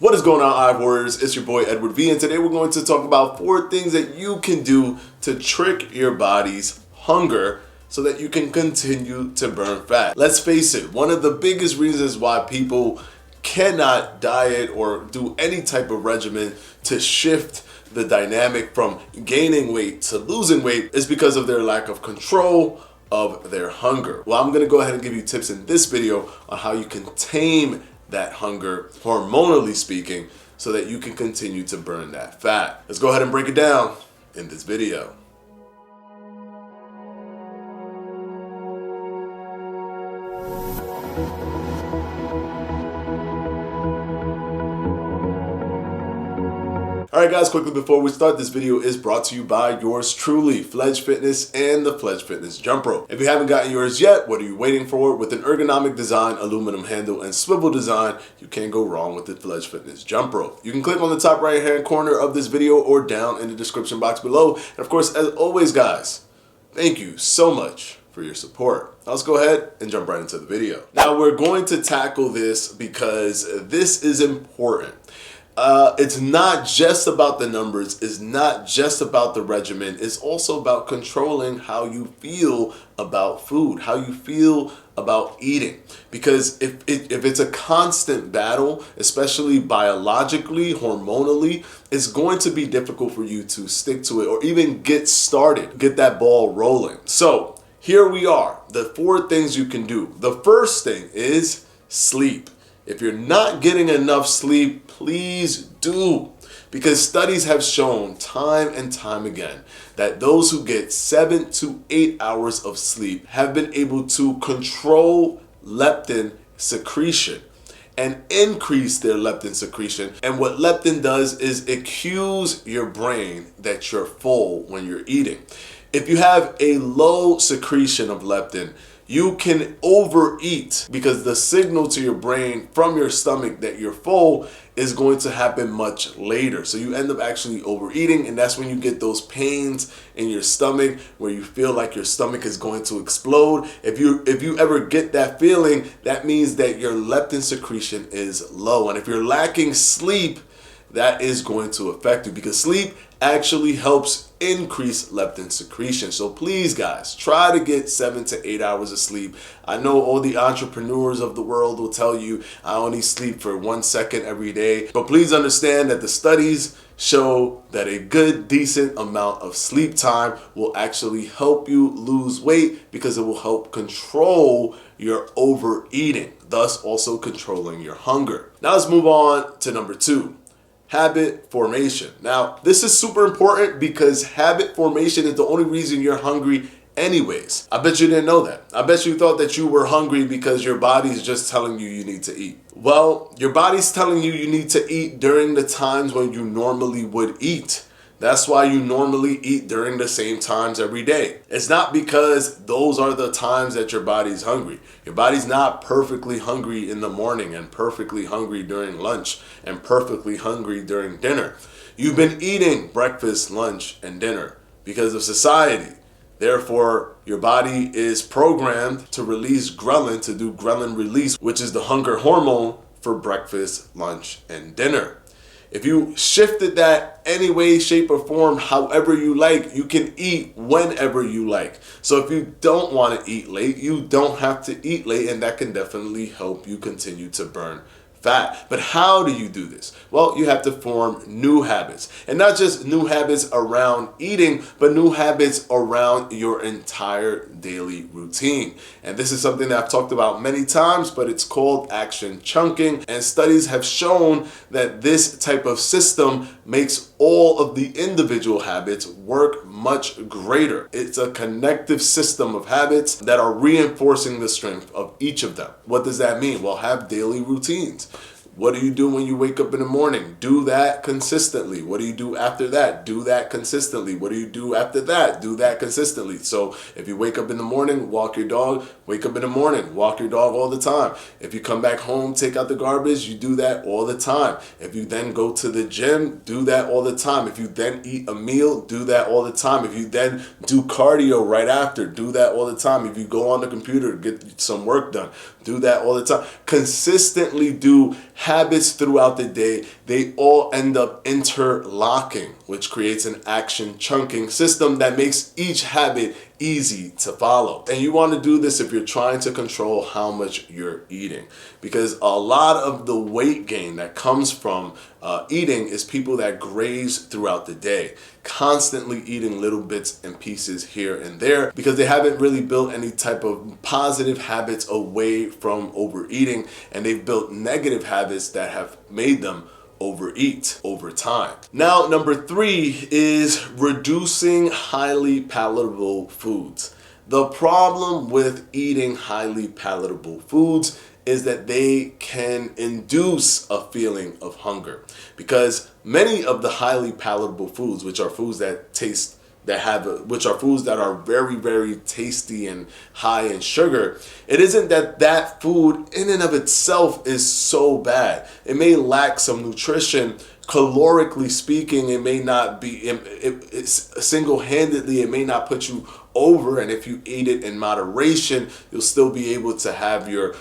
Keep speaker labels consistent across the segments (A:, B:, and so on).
A: What is going on, Hive Warriors? It's your boy Edward V, and today we're going to talk about 4 things that you can do to trick your body's hunger so that you can continue to burn fat. Let's face it, one of the biggest reasons why people cannot diet or do any type of regimen to shift the dynamic from gaining weight to losing weight is because of their lack of control of their hunger. Well, I'm going to go ahead and give you tips in this video on how you can tame that hunger, hormonally speaking, so that you can continue to burn that fat. Let's go ahead and break it down in this video. Alright guys, quickly before we start, this video is brought to you by yours truly, Fledge Fitness and the Fledge Fitness Jump Rope. If you haven't gotten yours yet, what are you waiting for? With an ergonomic design, aluminum handle, and swivel design, you can't go wrong with the Fledge Fitness Jump Rope. You can click on the top right hand corner of this video or down in the description box below. And of course, as always guys, thank you so much for your support. Now let's go ahead and jump right into the video. Now we're going to tackle this because this is important. It's not just about the numbers, it's not just about the regimen, it's also about controlling how you feel about food, how you feel about eating. Because if it's a constant battle, especially biologically, hormonally, it's going to be difficult for you to stick to it or even get started, get that ball rolling. So here we are, the 4 things you can do. The first thing is sleep. If you're not getting enough sleep, please do. Because studies have shown time and time again that those who get 7 to 8 hours of sleep have been able to control leptin secretion and increase their leptin secretion. And what leptin does is it cues your brain that you're full when you're eating. If you have a low secretion of leptin, you can overeat because the signal to your brain from your stomach that you're full is going to happen much later. So you end up actually overeating, and that's when you get those pains in your stomach where you feel like your stomach is going to explode. If you ever get that feeling, that means that your leptin secretion is low. And if you're lacking sleep, that is going to affect you because sleep actually helps increase leptin secretion. So please guys, try to get 7 to 8 hours of sleep. I know all the entrepreneurs of the world will tell you I only sleep for 1 second every day, but please understand that the studies show that a good decent amount of sleep time will actually help you lose weight because it will help control your overeating, thus also controlling your hunger. Now let's move on to number 2. Habit formation. Now, this is super important because habit formation is the only reason you're hungry anyways. I bet you didn't know that. I bet you thought that you were hungry because your body's just telling you you need to eat. Well, your body's telling you you need to eat during the times when you normally would eat. That's why you normally eat during the same times every day. It's not because those are the times that your body's hungry. Your body's not perfectly hungry in the morning and perfectly hungry during lunch and perfectly hungry during dinner. You've been eating breakfast, lunch, and dinner because of society. Therefore, your body is programmed to release ghrelin, to do ghrelin release, which is the hunger hormone for breakfast, lunch, and dinner. If you shifted that any way, shape, or form, however you like, you can eat whenever you like. So if you don't want to eat late, you don't have to eat late, and that can definitely help you continue to burn fat. But how do you do this? Well, you have to form new habits, and not just new habits around eating, but new habits around your entire daily routine. And this is something that I've talked about many times, but it's called action chunking. And studies have shown that this type of system makes all of the individual habits work much greater. It's a connective system of habits that are reinforcing the strength of each of them. What does that mean? Well, have daily routines. What do you do when you wake up in the morning? Do that consistently. What do you do after that? Do that consistently. What do you do after that? Do that consistently. So if you wake up in the morning, walk your dog. Wake up in the morning, walk your dog all the time. If you come back home, take out the garbage, you do that all the time. If you then go to the gym, do that all the time. If you then eat a meal, do that all the time. If you then do cardio right after, do that all the time. If you go on the computer, get some work done, do that all the time. Consistently do habits throughout the day, they all end up interlocking, which creates an action chunking system that makes each habit easy to follow. And you want to do this if you're trying to control how much you're eating, because a lot of the weight gain that comes from eating is people that graze throughout the day, constantly eating little bits and pieces here and there because they haven't really built any type of positive habits away from overeating, and they've built negative habits that have made them overeat over time. Now, number 3 is reducing highly palatable foods. The problem with eating highly palatable foods is that they can induce a feeling of hunger, because many of the highly palatable foods, which are foods that taste which are foods that are very, very tasty and high in sugar, it isn't that food in and of itself is so bad. It may lack some nutrition. Calorically speaking, it may not be, single-handedly, it may not put you over, and if you eat it in moderation, you'll still be able to have your,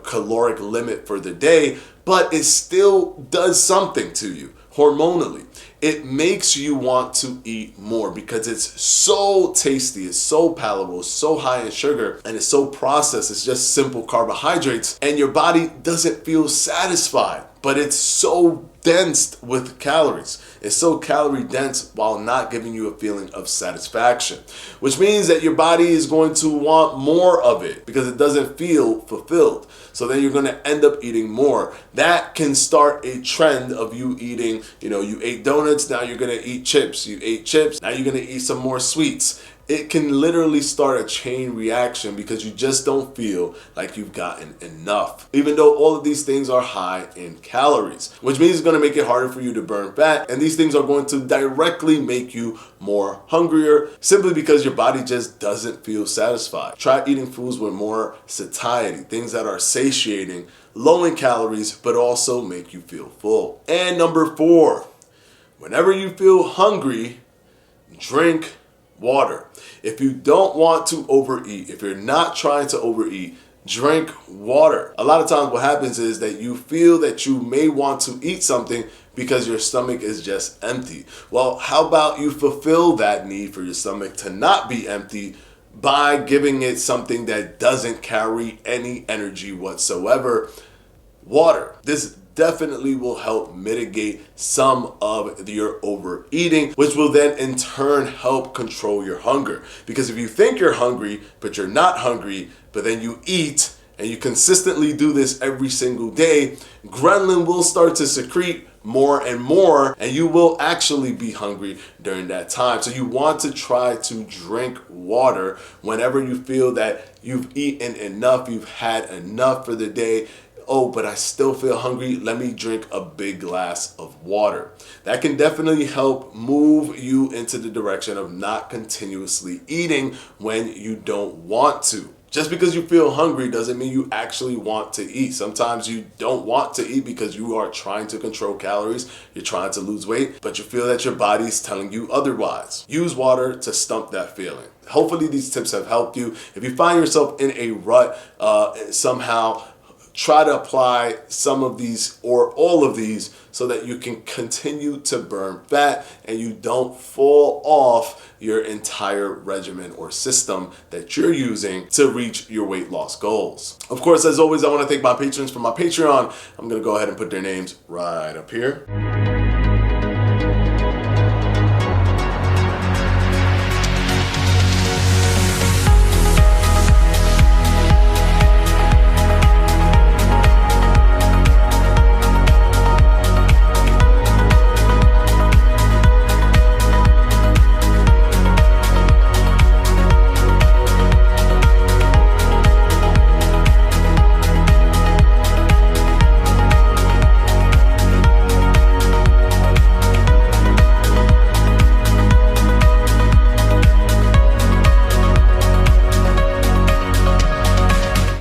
A: caloric limit for the day, but it still does something to you hormonally. It makes you want to eat more because it's so tasty, it's so palatable, it's so high in sugar, and it's so processed. It's just simple carbohydrates, and your body doesn't feel satisfied, but it's so dense with calories. It's so calorie dense while not giving you a feeling of satisfaction, which means that your body is going to want more of it because it doesn't feel fulfilled. So then you're going to end up eating more. That can start a trend of you eating, you ate donuts, now you're going to eat chips. You ate chips, now you're going to eat some more sweets. It can literally start a chain reaction because you just don't feel like you've gotten enough, even though all of these things are high in calories, which means it's going to make it harder for you to burn fat. And these things are going to directly make you more hungrier simply because your body just doesn't feel satisfied. Try eating foods with more satiety, things that are satiating, low in calories, but also make you feel full. And number 4, whenever you feel hungry, drink water. If you don't want to overeat, if you're not trying to overeat, drink water. A lot of times what happens is that you feel that you may want to eat something because your stomach is just empty. Well, how about you fulfill that need for your stomach to not be empty by giving it something that doesn't carry any energy whatsoever? Water. This definitely will help mitigate some of your overeating, which will then in turn help control your hunger. Because if you think you're hungry, but you're not hungry, but then you eat, and you consistently do this every single day, ghrelin will start to secrete more and more, and you will actually be hungry during that time. So you want to try to drink water whenever you feel that you've eaten enough, you've had enough for the day. Oh, but I still feel hungry. Let me drink a big glass of water. That can definitely help move you into the direction of not continuously eating when you don't want to. Just because you feel hungry doesn't mean you actually want to eat. Sometimes you don't want to eat because you are trying to control calories, you're trying to lose weight, but you feel that your body's telling you otherwise. Use water to stump that feeling. Hopefully these tips have helped you. If you find yourself in a rut somehow, try to apply some of these or all of these so that you can continue to burn fat and you don't fall off your entire regimen or system that you're using to reach your weight loss goals. Of course, as always, I want to thank my patrons for my Patreon. I'm going to go ahead and put their names right up here.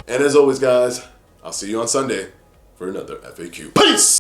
A: And as always, guys, I'll see you on Sunday for another FAQ. Peace!